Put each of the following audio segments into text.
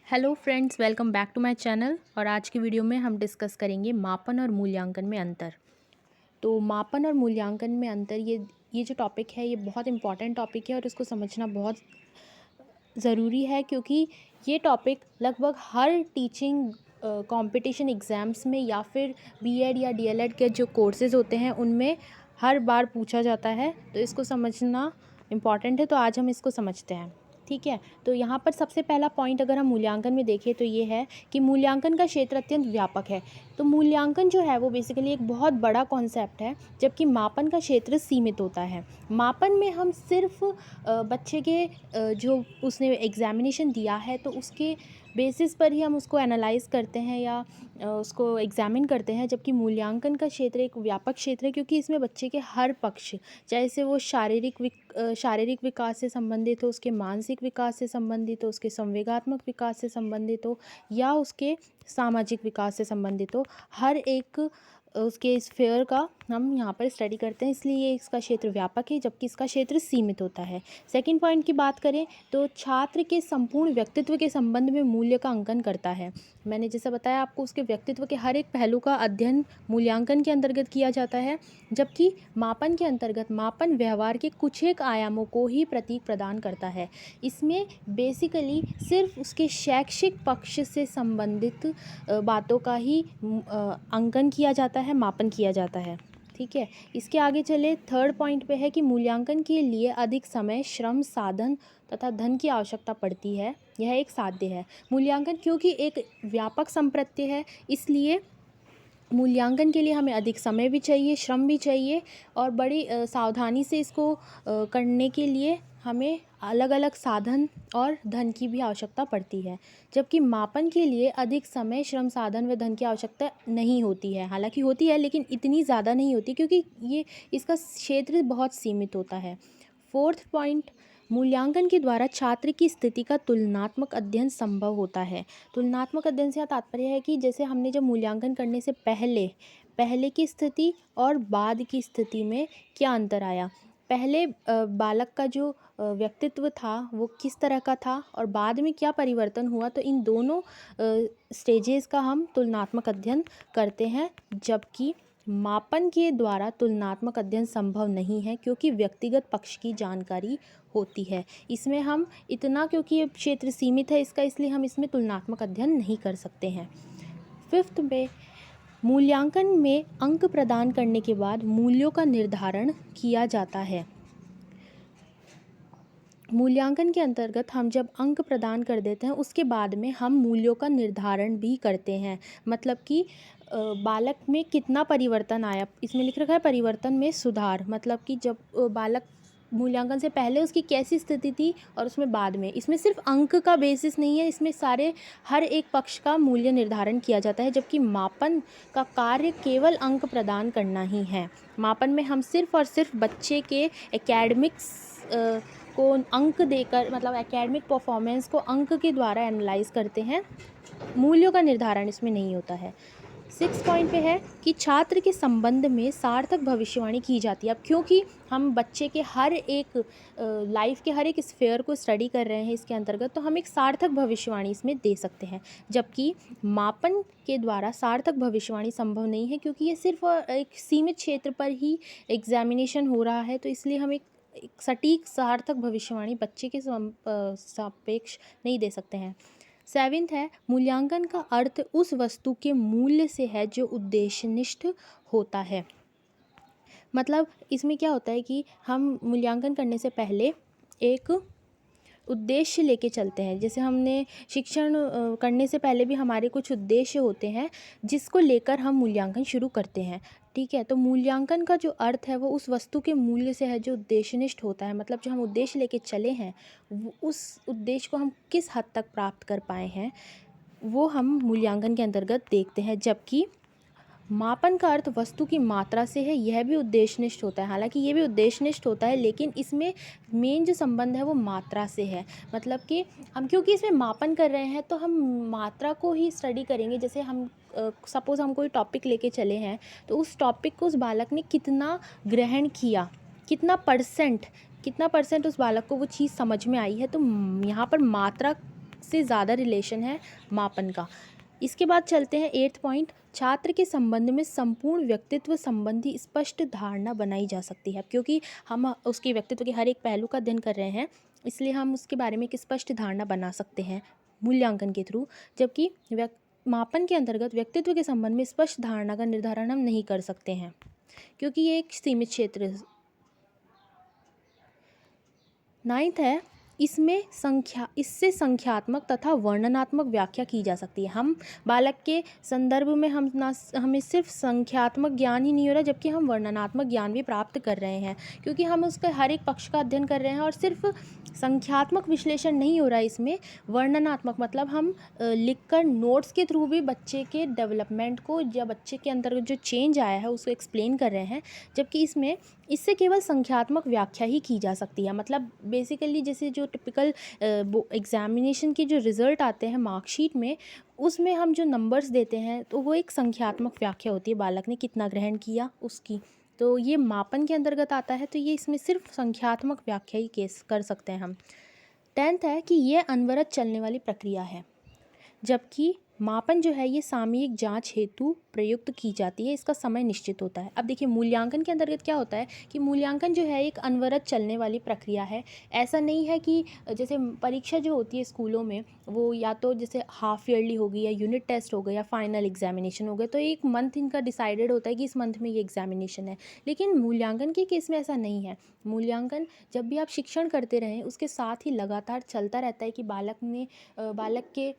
Hello friends, welcome back to my channel. और आज की वीडियो में हम डिस्कस करेंगे मापन और मूल्यांकन में अंतर। तो मापन और मूल्यांकन में अंतर, ये जो टॉपिक है ये बहुत इंपॉर्टेंट टॉपिक है और इसको समझना बहुत ज़रूरी है, क्योंकि ये टॉपिक लगभग हर टीचिंग कंपटीशन एग्ज़ाम्स में या फिर बीएड या डीएलएड के जो कोर्सेज़ होते हैं उनमें हर बार पूछा जाता है। तो इसको समझना इम्पॉर्टेंट है। तो आज हम इसको समझते हैं, ठीक है। तो यहाँ पर सबसे पहला पॉइंट अगर हम मूल्यांकन में देखें तो ये है कि मूल्यांकन का क्षेत्र अत्यंत व्यापक है। तो मूल्यांकन जो है वो बेसिकली एक बहुत बड़ा कॉन्सेप्ट है, जबकि मापन का क्षेत्र सीमित होता है। मापन में हम सिर्फ बच्चे के जो उसने एग्ज़ामिनेशन दिया है तो उसके बेसिस पर ही हम उसको एनालाइज़ करते हैं या उसको एग्ज़ामिन करते हैं, जबकि मूल्यांकन का क्षेत्र एक व्यापक क्षेत्र है, क्योंकि इसमें बच्चे के हर पक्ष, चाहे से वो शारीरिक विकास से संबंधित हो, उसके मानसिक विकास से संबंधित हो, उसके संवेगात्मक विकास से संबंधित हो या उसके सामाजिक विकास से संबंधित हो, हर एक उसके स्फेयर का हम यहाँ पर स्टडी करते हैं। इसलिए ये इसका क्षेत्र व्यापक है, जबकि इसका क्षेत्र सीमित होता है। सेकंड पॉइंट की बात करें तो छात्र के संपूर्ण व्यक्तित्व के संबंध में मूल्य का अंकन करता है। मैंने जैसा बताया आपको, उसके व्यक्तित्व के हर एक पहलू का अध्ययन मूल्यांकन के अंतर्गत किया जाता है, जबकि मापन के अंतर्गत मापन व्यवहार के कुछ एक आयामों को ही प्रतीक प्रदान करता है। इसमें बेसिकली सिर्फ उसके शैक्षिक पक्ष से संबंधित बातों का ही अंकन किया जाता है, मापन किया जाता है, ठीक है। इसके आगे चले, थर्ड पॉइंट पे है कि मूल्यांकन के लिए अधिक समय, श्रम, साधन तथा धन की आवश्यकता पड़ती है। यह एक साध्य है। मूल्यांकन क्योंकि एक व्यापक संप्रत्यय है, इसलिए मूल्यांकन के लिए हमें अधिक समय भी चाहिए, श्रम भी चाहिए और बड़ी सावधानी से इसको करने के लिए हमें अलग अलग साधन और धन की भी आवश्यकता पड़ती है। जबकि मापन के लिए अधिक समय, श्रम, साधन व धन की आवश्यकता नहीं होती है। हालांकि होती है, लेकिन इतनी ज़्यादा नहीं होती, क्योंकि ये इसका क्षेत्र बहुत सीमित होता है। फोर्थ पॉइंट, मूल्यांकन के द्वारा छात्र की स्थिति का तुलनात्मक अध्ययन संभव होता है। तुलनात्मक अध्ययन से तात्पर्य है कि जैसे हमने जब मूल्यांकन करने से पहले की स्थिति और बाद की स्थिति में क्या अंतर आया, पहले बालक का जो व्यक्तित्व था वो किस तरह का था और बाद में क्या परिवर्तन हुआ, तो इन दोनों स्टेजेस का हम तुलनात्मक अध्ययन करते हैं। जबकि मापन के द्वारा तुलनात्मक अध्ययन संभव नहीं है, क्योंकि व्यक्तिगत पक्ष की जानकारी होती है। इसमें हम इतना, क्योंकि ये क्षेत्र सीमित है इसका, इसलिए हम इसमें तुलनात्मक अध्ययन नहीं कर सकते हैं। फिफ्थ में, मूल्यांकन में अंक प्रदान करने के बाद मूल्यों का निर्धारण किया जाता है। मूल्यांकन के अंतर्गत हम जब अंक प्रदान कर देते हैं उसके बाद में हम मूल्यों का निर्धारण भी करते हैं। मतलब कि बालक में कितना परिवर्तन आया, इसमें लिख रखा है परिवर्तन में सुधार, मतलब कि जब बालक मूल्यांकन से पहले उसकी कैसी स्थिति थी और उसमें बाद में। इसमें सिर्फ अंक का बेसिस नहीं है, इसमें सारे हर एक पक्ष का मूल्य निर्धारण किया जाता है। जबकि मापन का कार्य केवल अंक प्रदान करना ही है। मापन में हम सिर्फ और सिर्फ बच्चे के एकेडमिक्स को अंक देकर, मतलब एकेडमिक परफॉर्मेंस को अंक के द्वारा एनालाइज करते हैं, मूल्यों का निर्धारण इसमें नहीं होता है। 6 पॉइंट पे है कि छात्र के संबंध में सार्थक भविष्यवाणी की जाती है। अब क्योंकि हम बच्चे के हर एक लाइफ के हर एक स्फेयर को स्टडी कर रहे हैं इसके अंतर्गत, तो हम एक सार्थक भविष्यवाणी इसमें दे सकते हैं। जबकि मापन के द्वारा सार्थक भविष्यवाणी संभव नहीं है, क्योंकि ये सिर्फ एक सीमित क्षेत्र पर ही एग्जामिनेशन हो रहा है, तो इसलिए हम एक सटीक सार्थक भविष्यवाणी बच्चे के सापेक्ष नहीं दे सकते हैं। 7th है, मूल्यांकन का अर्थ उस वस्तु के मूल्य से है जो उद्देश्यनिष्ठ होता है। मतलब इसमें क्या होता है कि हम मूल्यांकन करने से पहले एक उद्देश्य लेके चलते हैं। जैसे हमने शिक्षण करने से पहले भी हमारे कुछ उद्देश्य होते हैं जिसको लेकर हम मूल्यांकन शुरू करते हैं, ठीक है। तो मूल्यांकन का जो अर्थ है वो उस वस्तु के मूल्य से है जो उद्देश्यनिष्ठ होता है। मतलब जो हम उद्देश्य लेके चले हैं, उस उद्देश्य को हम किस हद तक प्राप्त कर पाए हैं, वो हम मूल्यांकन के अंतर्गत देखते हैं। जबकि मापन का अर्थ वस्तु की मात्रा से है, यह भी उद्देश्यनिष्ठ होता है। हालांकि ये भी उद्देश्यनिष्ठ होता है, लेकिन इसमें मेन जो संबंध है वो मात्रा से है। मतलब कि हम क्योंकि इसमें मापन कर रहे हैं तो हम मात्रा को ही स्टडी करेंगे। जैसे हम सपोज़ हम कोई टॉपिक लेके चले हैं, तो उस टॉपिक को उस बालक ने कितना ग्रहण किया, कितना परसेंट उस बालक को वो चीज़ समझ में आई है, तो यहाँ पर मात्रा से ज़्यादा रिलेशन है मापन का। इसके बाद चलते हैं 8th पॉइंट, छात्र के संबंध में संपूर्ण व्यक्तित्व संबंधी स्पष्ट धारणा बनाई जा सकती है। क्योंकि हम उसके व्यक्तित्व के हर एक पहलू का अध्ययन कर रहे हैं, इसलिए हम उसके बारे में एक स्पष्ट धारणा बना सकते हैं मूल्यांकन के थ्रू। जबकि मापन के अंतर्गत व्यक्तित्व के संबंध में स्पष्ट धारणा का निर्धारण हम नहीं कर सकते हैं, क्योंकि ये एक सीमित क्षेत्र है। 9th है, इससे संख्यात्मक तथा वर्णनात्मक व्याख्या की जा सकती है। हम बालक के संदर्भ में हमें सिर्फ संख्यात्मक ज्ञान ही नहीं हो रहा, जबकि हम वर्णनात्मक ज्ञान भी प्राप्त कर रहे हैं, क्योंकि हम उसके हर एक पक्ष का अध्ययन कर रहे हैं। और सिर्फ संख्यात्मक विश्लेषण नहीं हो रहा है इसमें, वर्णनात्मक मतलब हम लिखकर नोट्स के थ्रू भी बच्चे के डेवलपमेंट को या बच्चे के अंदर जो चेंज आया है उसको एक्सप्लेन कर रहे हैं। जबकि इससे केवल संख्यात्मक व्याख्या ही की जा सकती है। मतलब बेसिकली जैसे जो टिपिकल एग्जामिनेशन के जो रिज़ल्ट आते हैं मार्कशीट में, उसमें हम जो नंबर्स देते हैं तो वो एक संख्यात्मक व्याख्या होती है, बालक ने कितना ग्रहण किया उसकी। तो ये मापन के अंतर्गत आता है, तो ये इसमें सिर्फ संख्यात्मक व्याख्या ही केस कर सकते हैं हम। 10th है कि ये अनवरत चलने वाली प्रक्रिया है, जबकि मापन जो है ये सामयिक जांच हेतु प्रयुक्त की जाती है, इसका समय निश्चित होता है। अब देखिए मूल्यांकन के अंतर्गत क्या होता है कि मूल्यांकन जो है एक अनवरत चलने वाली प्रक्रिया है। ऐसा नहीं है कि जैसे परीक्षा जो होती है स्कूलों में, वो या तो जैसे हाफ ईयरली होगी या यूनिट टेस्ट हो गया या फाइनल एग्जामिनेशन हो गया, तो एक मंथ इनका डिसाइडेड होता है कि इस मंथ में ये एग्जामिनेशन है। लेकिन मूल्यांकन के केस में ऐसा नहीं है। मूल्यांकन जब भी आप शिक्षण करते रहें उसके साथ ही लगातार चलता रहता है कि बालक के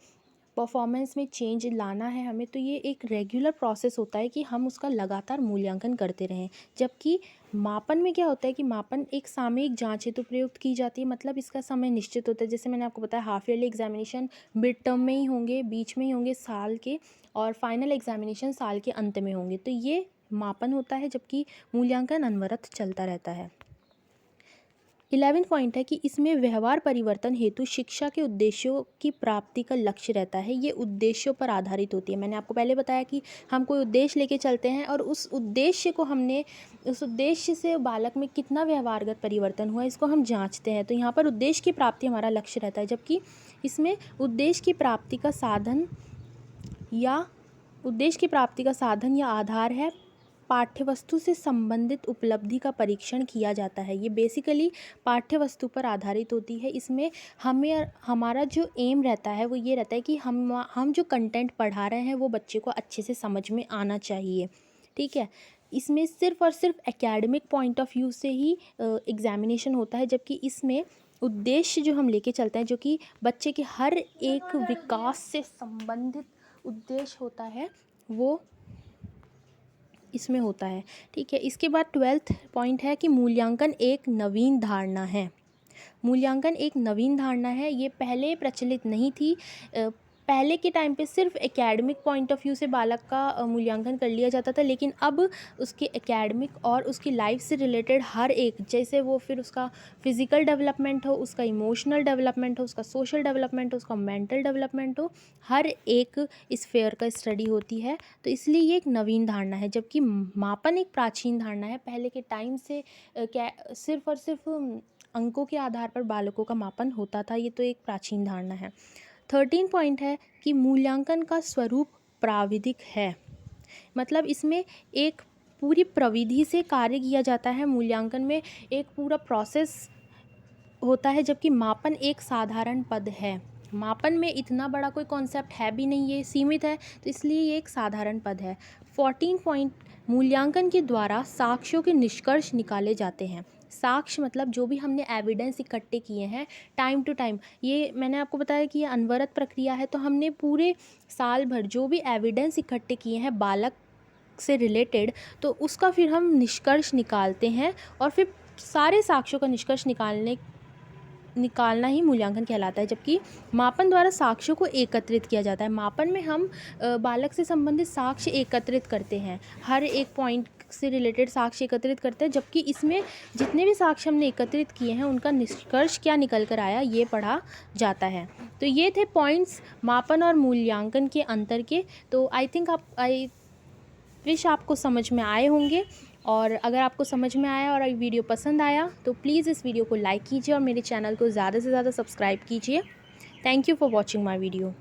परफॉर्मेंस में चेंज लाना है हमें, तो ये एक रेगुलर प्रोसेस होता है कि हम उसका लगातार मूल्यांकन करते रहें। जबकि मापन में क्या होता है कि मापन एक सामयिक जांच हेतु प्रयुक्त की जाती है, मतलब इसका समय निश्चित होता है। जैसे मैंने आपको बताया half yearly examination mid term में ही होंगे, बीच में ही होंगे साल के, और फाइनल एग्जामिनेशन साल के अंत में होंगे। तो ये मापन होता है, जबकि मूल्यांकन अनवरत चलता रहता है। 11th पॉइंट है कि इसमें व्यवहार परिवर्तन हेतु शिक्षा के उद्देश्यों की प्राप्ति का लक्ष्य रहता है। ये उद्देश्यों पर आधारित होती है। मैंने आपको पहले बताया कि हम कोई उद्देश्य लेके चलते हैं और उस उद्देश्य से बालक में कितना व्यवहारगत परिवर्तन हुआ इसको हम जांचते हैं। तो यहाँ पर उद्देश्य की प्राप्ति हमारा लक्ष्य रहता है, जबकि इसमें उद्देश्य की प्राप्ति का साधन या आधार है पाठ्यवस्तु से संबंधित उपलब्धि का परीक्षण किया जाता है। ये बेसिकली पाठ्यवस्तु पर आधारित होती है। इसमें हमारा जो एम रहता है वो ये रहता है कि हम जो कंटेंट पढ़ा रहे हैं वो बच्चे को अच्छे से समझ में आना चाहिए, ठीक है। इसमें सिर्फ और सिर्फ एकेडमिक पॉइंट ऑफ व्यू से ही एग्जामिनेशन होता है, जबकि इसमें उद्देश्य जो हम लेके चलते हैं, जो कि बच्चे के हर एक विकास से संबंधित उद्देश्य होता है, वो इसमें होता है, ठीक है। इसके बाद 12th पॉइंट है कि मूल्यांकन एक नवीन धारणा है। मूल्यांकन एक नवीन धारणा है, ये पहले प्रचलित नहीं थी। पहले के टाइम पे सिर्फ एकेडमिक पॉइंट ऑफ व्यू से बालक का मूल्यांकन कर लिया जाता था, लेकिन अब उसके एकेडमिक और उसकी लाइफ से रिलेटेड हर एक, जैसे वो फिर उसका फिज़िकल डेवलपमेंट हो, उसका इमोशनल डेवलपमेंट हो, उसका सोशल डेवलपमेंट हो, उसका मेंटल डेवलपमेंट हो, हर एक इस फेयर का स्टडी होती है। तो इसलिए ये एक नवीन धारणा है, जबकि मापन एक प्राचीन धारणा है। पहले के टाइम से सिर्फ और सिर्फ अंकों के आधार पर बालकों का मापन होता था। ये तो एक प्राचीन धारणा है। 13 पॉइंट है कि मूल्यांकन का स्वरूप प्राविधिक है, मतलब इसमें एक पूरी प्रविधि से कार्य किया जाता है। मूल्यांकन में एक पूरा प्रोसेस होता है, जबकि मापन एक साधारण पद है। मापन में इतना बड़ा कोई कॉन्सेप्ट है भी नहीं, ये सीमित है, तो इसलिए ये एक साधारण पद है। 14 पॉइंट, मूल्यांकन के द्वारा साक्ष्यों के निष्कर्ष निकाले जाते हैं। साक्ष्य मतलब जो भी हमने एविडेंस इकट्ठे किए हैं टाइम टू टाइम, ये मैंने आपको बताया कि ये अनवरत प्रक्रिया है, तो हमने पूरे साल भर जो भी एविडेंस इकट्ठे किए हैं बालक से रिलेटेड, तो उसका फिर हम निष्कर्ष निकालते हैं, और फिर सारे साक्ष्यों का निष्कर्ष निकालना ही मूल्यांकन कहलाता है। जबकि मापन द्वारा साक्ष्यों को एकत्रित किया जाता है। मापन में हम बालक से संबंधित साक्ष्य एकत्रित करते हैं, हर एक पॉइंट से रिलेटेड साक्ष्य एकत्रित करते हैं, जबकि इसमें जितने भी साक्ष्य हमने एकत्रित किए हैं उनका निष्कर्ष क्या निकल कर आया ये पढ़ा जाता है। तो ये थे पॉइंट्स मापन और मूल्यांकन के अंतर के। तो आई विश आपको समझ में आए होंगे, और अगर आपको समझ में आया और वीडियो पसंद आया तो प्लीज़ इस वीडियो को लाइक कीजिए और मेरे चैनल को ज़्यादा से ज़्यादा सब्सक्राइब कीजिए। Thank you for watching my video.